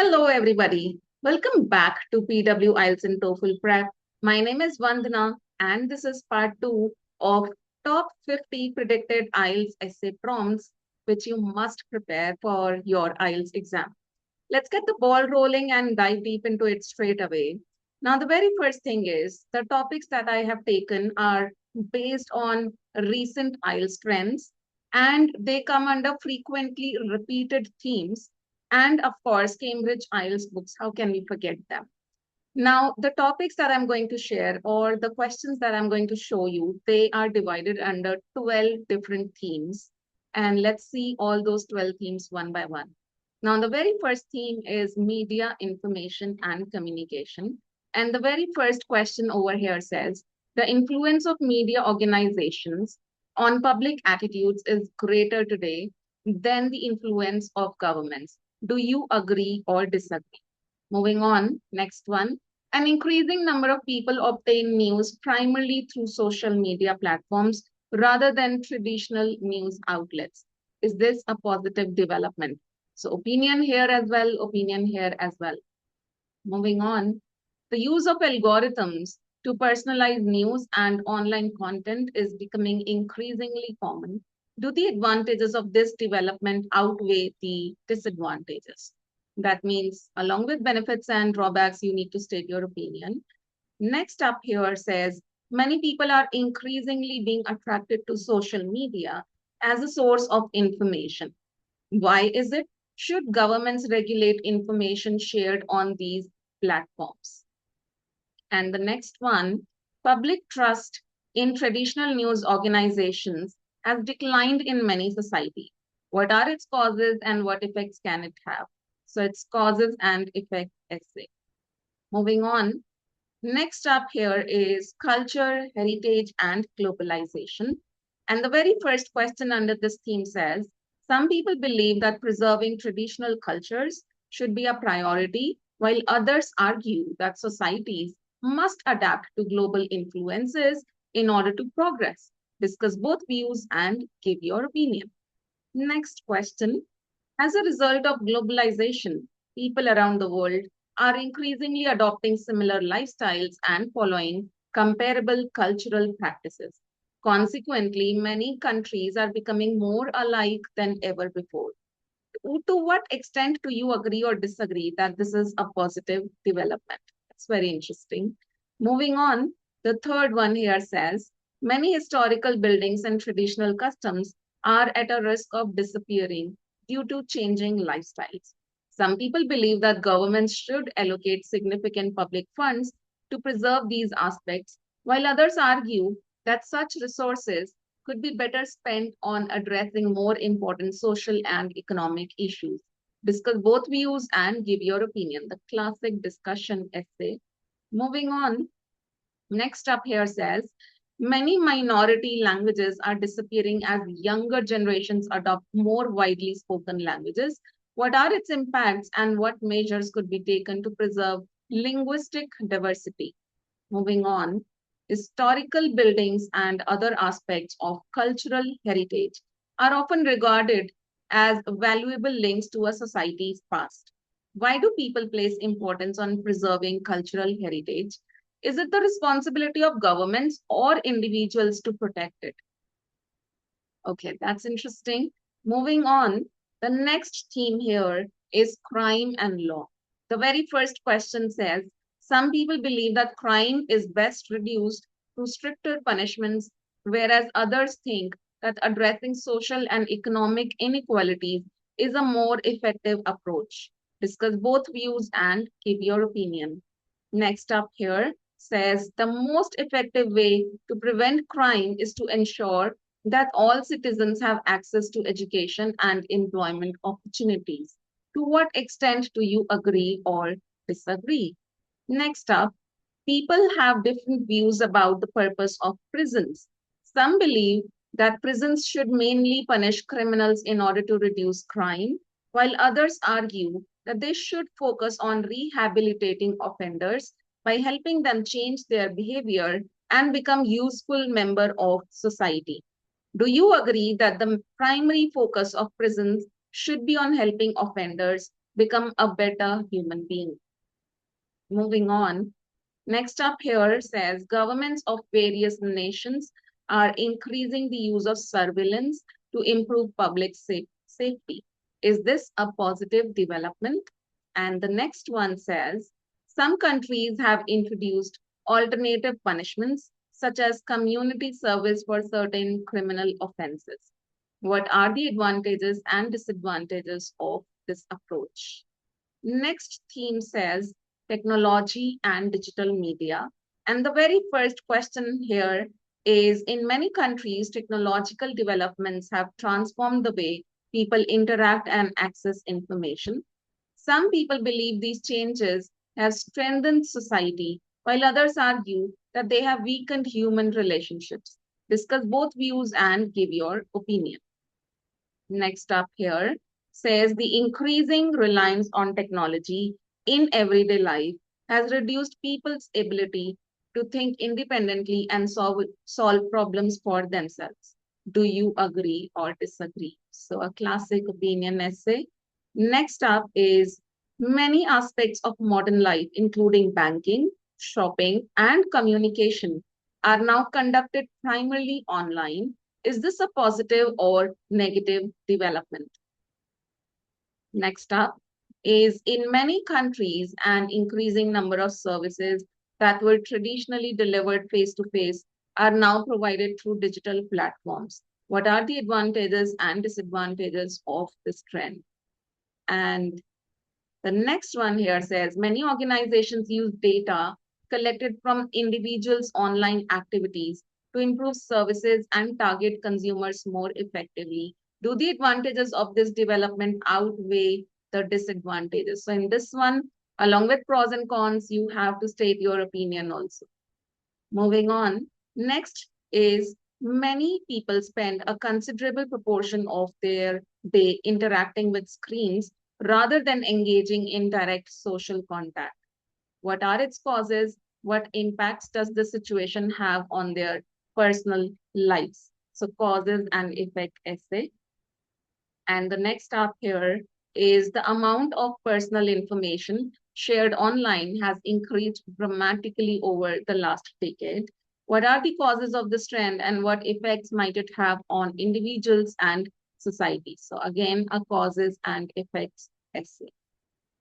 Hello, everybody. Welcome back to PW IELTS and TOEFL Prep. My name is Vandana, and this is part 2 of Top 50 Predicted IELTS Essay Prompts, which you must prepare for your IELTS exam. Let's get the ball rolling and dive deep into it straight away. Now, the very first thing is the topics that I have taken are based on recent IELTS trends, and they come under frequently repeated themes and, of course, Cambridge IELTS books. How can we forget them? Now, the topics that I'm going to share or the questions that I'm going to show you, they are divided under 12 different themes. And let's see all those 12 themes one by one. Now, the very first theme is media, information, and communication. And the very first question over here says, the influence of media organizations on public attitudes is greater today than the influence of governments. Do you agree or disagree? Moving on, next one. An increasing number of people obtain news primarily through social media platforms rather than traditional news outlets. Is this a positive development? So opinion here as well, opinion here as well. Moving on, the use of algorithms to personalize news and online content is becoming increasingly common. Do the advantages of this development outweigh the disadvantages? That means, along with benefits and drawbacks, you need to state your opinion. Next up here says, many people are increasingly being attracted to social media as a source of information. Why is it? Should governments regulate information shared on these platforms? And the next one, public trust in traditional news organizations has declined in many societies. What are its causes and what effects can it have? So it's causes and effects essay. Moving on, next up here is culture, heritage, and globalization. And the very first question under this theme says, some people believe that preserving traditional cultures should be a priority, while others argue that societies must adapt to global influences in order to progress. Discuss both views and give your opinion. Next question. As a result of globalization, people around the world are increasingly adopting similar lifestyles and following comparable cultural practices. Consequently, many countries are becoming more alike than ever before. To what extent do you agree or disagree that this is a positive development? It's very interesting. Moving on, the third one here says, many historical buildings and traditional customs are at a risk of disappearing due to changing lifestyles. Some people believe that governments should allocate significant public funds to preserve these aspects, while others argue that such resources could be better spent on addressing more important social and economic issues. Discuss both views and give your opinion. The classic discussion essay. Moving on, next up here says, many minority languages are disappearing as younger generations adopt more widely spoken languages. What are its impacts and what measures could be taken to preserve linguistic diversity? Moving on, historical buildings and other aspects of cultural heritage are often regarded as valuable links to a society's past. Why do people place importance on preserving cultural heritage? Is it the responsibility of governments or individuals to protect it? Okay, that's interesting. Moving on, the next theme here is crime and law. The very first question says, some people believe that crime is best reduced through stricter punishments, whereas others think that addressing social and economic inequalities is a more effective approach. Discuss both views and give your opinion. Next up here says the most effective way to prevent crime is to ensure that all citizens have access to education and employment opportunities. To what extent do you agree or disagree? Next up, people have different views about the purpose of prisons. Some believe that prisons should mainly punish criminals in order to reduce crime, while others argue that they should focus on rehabilitating offenders by helping them change their behavior and become useful member of society. Do you agree that the primary focus of prisons should be on helping offenders become a better human being. Moving on, next up here says governments of various nations are increasing the use of surveillance to improve public safety. Is this a positive development? And the next one says some countries have introduced alternative punishments such as community service for certain criminal offenses. What are the advantages and disadvantages of this approach? Next theme says technology and digital media. And the very first question here is in many countries, technological developments have transformed the way people interact and access information. Some people believe these changes have strengthened society, while others argue that they have weakened human relationships. Discuss both views and give your opinion. Next up here says the increasing reliance on technology in everyday life has reduced people's ability to think independently and solve problems for themselves. Do you agree or disagree? So, a classic opinion essay. Next up is many aspects of modern life, including banking, shopping, and communication, are now conducted primarily online. Is this a positive or negative development? Next up is in many countries, an increasing number of services that were traditionally delivered face to face are now provided through digital platforms. What are the advantages and disadvantages of this trend? And the next one here says many organizations use data collected from individuals' online activities to improve services and target consumers more effectively. Do the advantages of this development outweigh the disadvantages? So, in this one, along with pros and cons, you have to state your opinion also. Moving on, next is many people spend a considerable proportion of their day interacting with screens rather than engaging in direct social contact. What are its causes? What impacts does the situation have on their personal lives? So, causes and effect essay. And the next up here is the amount of personal information shared online has increased dramatically over the last decade. What are the causes of this trend and what effects might it have on individuals and society? So again, a causes and effects essay.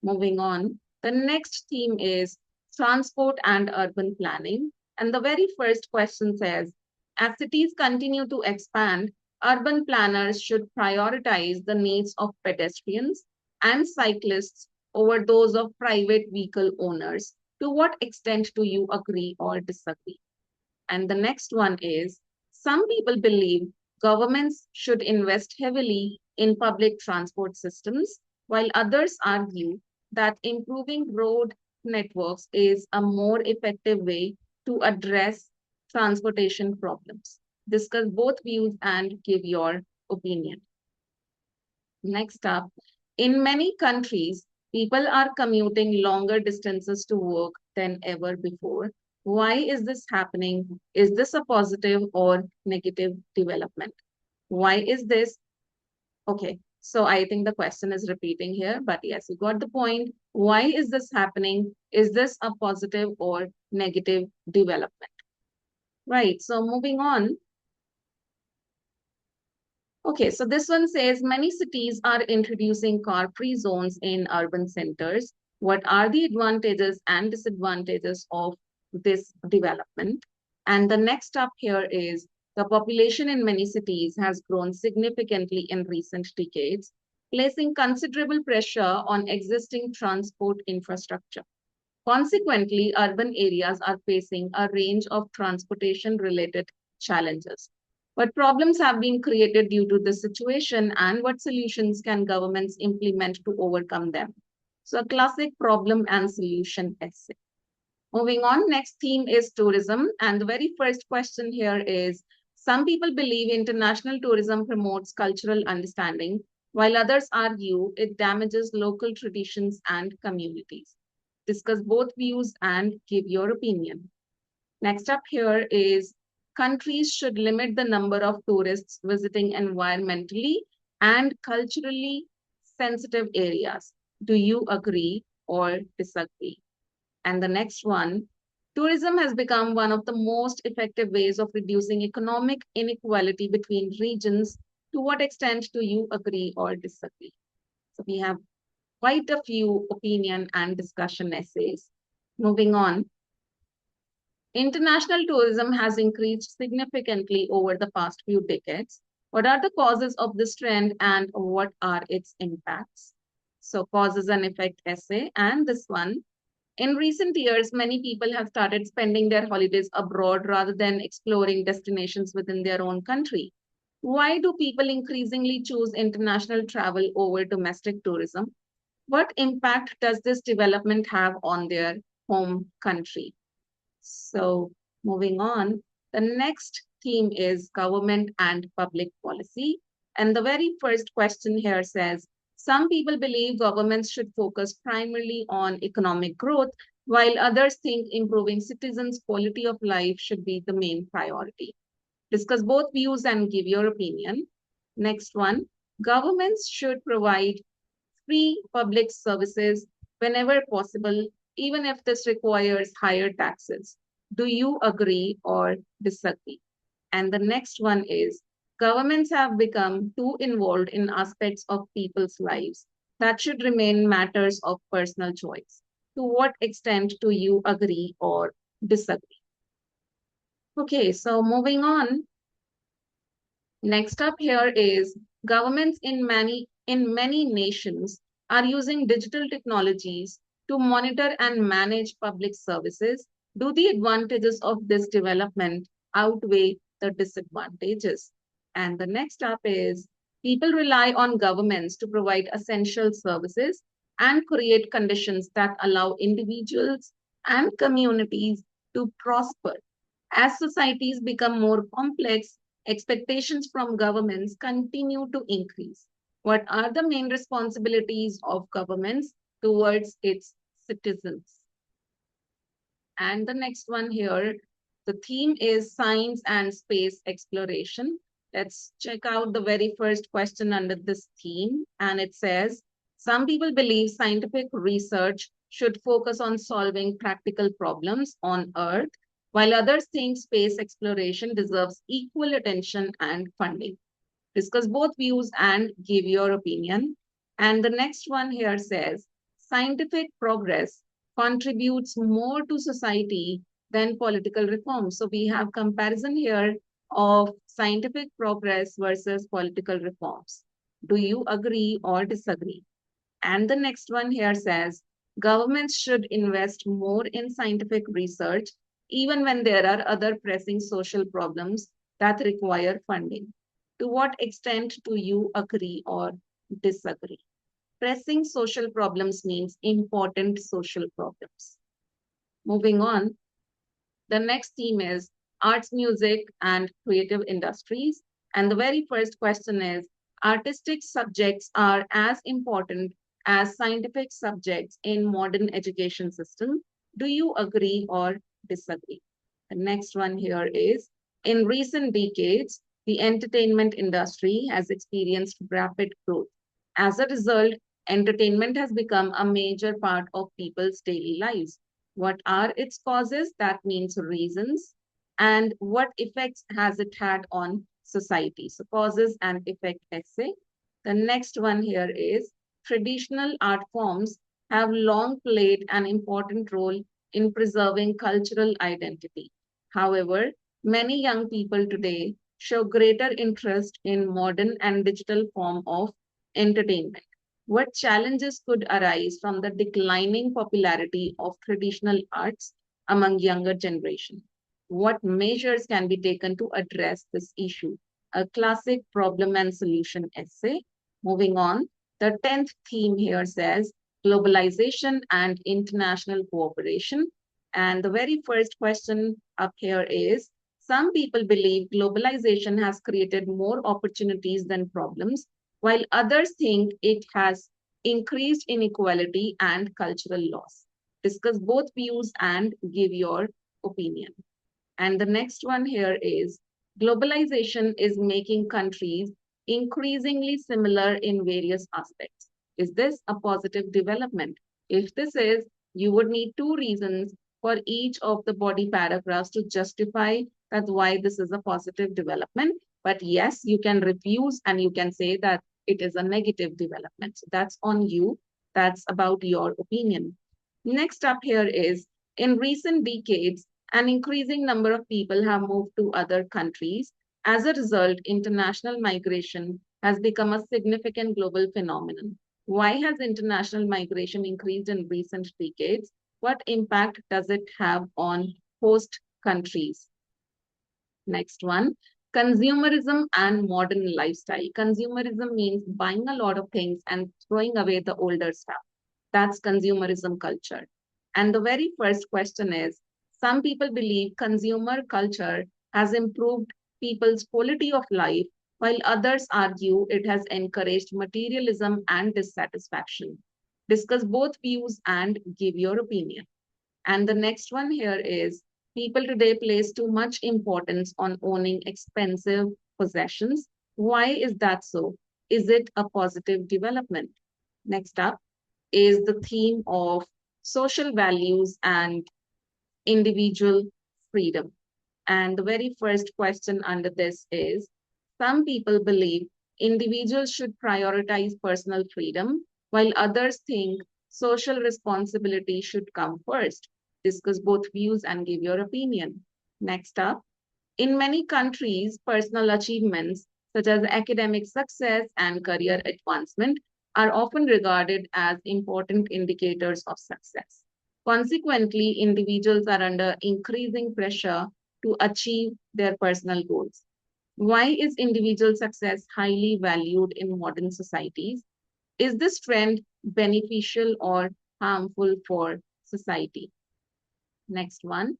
Moving on, the next theme is transport and urban planning. And the very first question says, as cities continue to expand, urban planners should prioritize the needs of pedestrians and cyclists over those of private vehicle owners. To what extent do you agree or disagree? And the next one is some people believe governments should invest heavily in public transport systems, while others argue that improving road networks is a more effective way to address transportation problems. Discuss both views and give your opinion. Next up, in many countries, people are commuting longer distances to work than ever before. Why is this happening? Is this a positive or negative development? Why is this? Okay, so I think the question is repeating here, but yes, you got the point. Why is this happening? Is this a positive or negative development? Right, so moving on. Okay, so this one says many cities are introducing car-free zones in urban centers. What are the advantages and disadvantages of this development? And the next up here is the population in many cities has grown significantly in recent decades, placing considerable pressure on existing transport infrastructure. Consequently, urban areas are facing a range of transportation-related challenges. What problems have been created due to this situation and what solutions can governments implement to overcome them? So a classic problem and solution essay. Moving on, next theme is tourism. And the very first question here is, some people believe international tourism promotes cultural understanding, while others argue it damages local traditions and communities. Discuss both views and give your opinion. Next up here is countries should limit the number of tourists visiting environmentally and culturally sensitive areas. Do you agree or disagree? And the next one, tourism has become one of the most effective ways of reducing economic inequality between regions. To what extent do you agree or disagree? So we have quite a few opinion and discussion essays. Moving on, international tourism has increased significantly over the past few decades. What are the causes of this trend and what are its impacts? So, causes and effect essay, and this one. In recent years, many people have started spending their holidays abroad rather than exploring destinations within their own country. Why do people increasingly choose international travel over domestic tourism? What impact does this development have on their home country? So, moving on, the next theme is government and public policy. And the very first question here says, some people believe governments should focus primarily on economic growth, while others think improving citizens' quality of life should be the main priority. Discuss both views and give your opinion. Next one, governments should provide free public services whenever possible, even if this requires higher taxes. Do you agree or disagree? And the next one is governments have become too involved in aspects of people's lives that should remain matters of personal choice. To what extent do you agree or disagree? Okay, so moving on, next up here is governments in many nations are using digital technologies to monitor and manage public services. Do the advantages of this development outweigh the disadvantages? And the next up is people rely on governments to provide essential services and create conditions that allow individuals and communities to prosper. As societies become more complex, expectations from governments continue to increase. What are the main responsibilities of governments towards its citizens? And the next one here, the theme is science and space exploration. Let's check out the very first question under this theme. And it says, some people believe scientific research should focus on solving practical problems on Earth, while others think space exploration deserves equal attention and funding. Discuss both views and give your opinion. And the next one here says, scientific progress contributes more to society than political reform. So we have comparison here of scientific progress versus political reforms. Do you agree or disagree? And the next one here says, governments should invest more in scientific research, even when there are other pressing social problems that require funding. To what extent do you agree or disagree? Pressing social problems means important social problems. Moving on, the next theme is arts, music, and creative industries. And the very first question is, artistic subjects are as important as scientific subjects in modern education system. Do you agree or disagree? The next one here is, in recent decades, the entertainment industry has experienced rapid growth. As a result, entertainment has become a major part of people's daily lives. What are its causes? That means reasons. And what effects has it had on society? So causes and effect essay. The next one here is traditional art forms have long played an important role in preserving cultural identity. However, many young people today show greater interest in modern and digital form of entertainment. What challenges could arise from the declining popularity of traditional arts among younger generation? What measures can be taken to address this issue? A classic problem and solution essay. Moving on, the 10th theme here says globalization and international cooperation. And the very first question up here is, some people believe globalization has created more opportunities than problems, while others think it has increased inequality and cultural loss. Discuss both views and give your opinion. And the next one here is, globalization is making countries increasingly similar in various aspects. Is this a positive development? If this is, you would need two reasons for each of the body paragraphs to justify that why this is a positive development. But yes, you can refuse and you can say that it is a negative development. So that's on you. That's about your opinion. Next up here is, in recent decades, an increasing number of people have moved to other countries. As a result, international migration has become a significant global phenomenon. Why has international migration increased in recent decades? What impact does it have on host countries? Next one, consumerism and modern lifestyle. Consumerism means buying a lot of things and throwing away the older stuff. That's consumerism culture. And the very first question is, some people believe consumer culture has improved people's quality of life, while others argue it has encouraged materialism and dissatisfaction. Discuss both views and give your opinion. And the next one here is, people today place too much importance on owning expensive possessions. Why is that so? Is it a positive development? Next up is the theme of social values and individual freedom. And the very first question under this is, some people believe individuals should prioritize personal freedom, while others think social responsibility should come first. Discuss both views and give your opinion. Next up, in many countries, personal achievements such as academic success and career advancement are often regarded as important indicators of success. Consequently, individuals are under increasing pressure to achieve their personal goals. Why is individual success highly valued in modern societies? Is this trend beneficial or harmful for society? Next one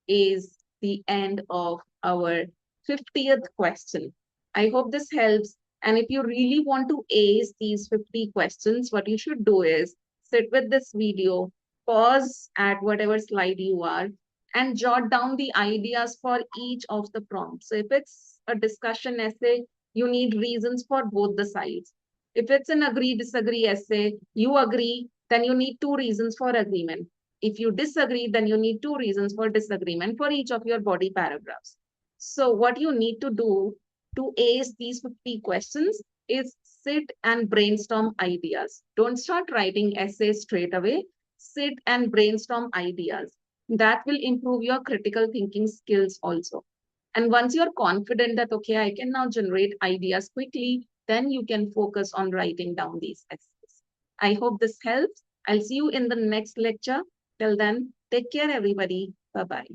is the end of our 50th question. I hope this helps. And if you really want to ace these 50 questions, what you should do is sit with this video, pause at whatever slide you are, and jot down the ideas for each of the prompts. So if it's a discussion essay, you need reasons for both the sides. If it's an agree disagree essay, you agree, then you need two reasons for agreement. If you disagree, then you need two reasons for disagreement for each of your body paragraphs. So what you need to do to ace these 50 questions is sit and brainstorm ideas. Don't start writing essays straight away. Sit and brainstorm ideas. That will improve your critical thinking skills also. And once you're confident that, okay, I can now generate ideas quickly, then you can focus on writing down these essays. I hope this helps. I'll see you in the next lecture. Till then, take care, everybody. Bye bye.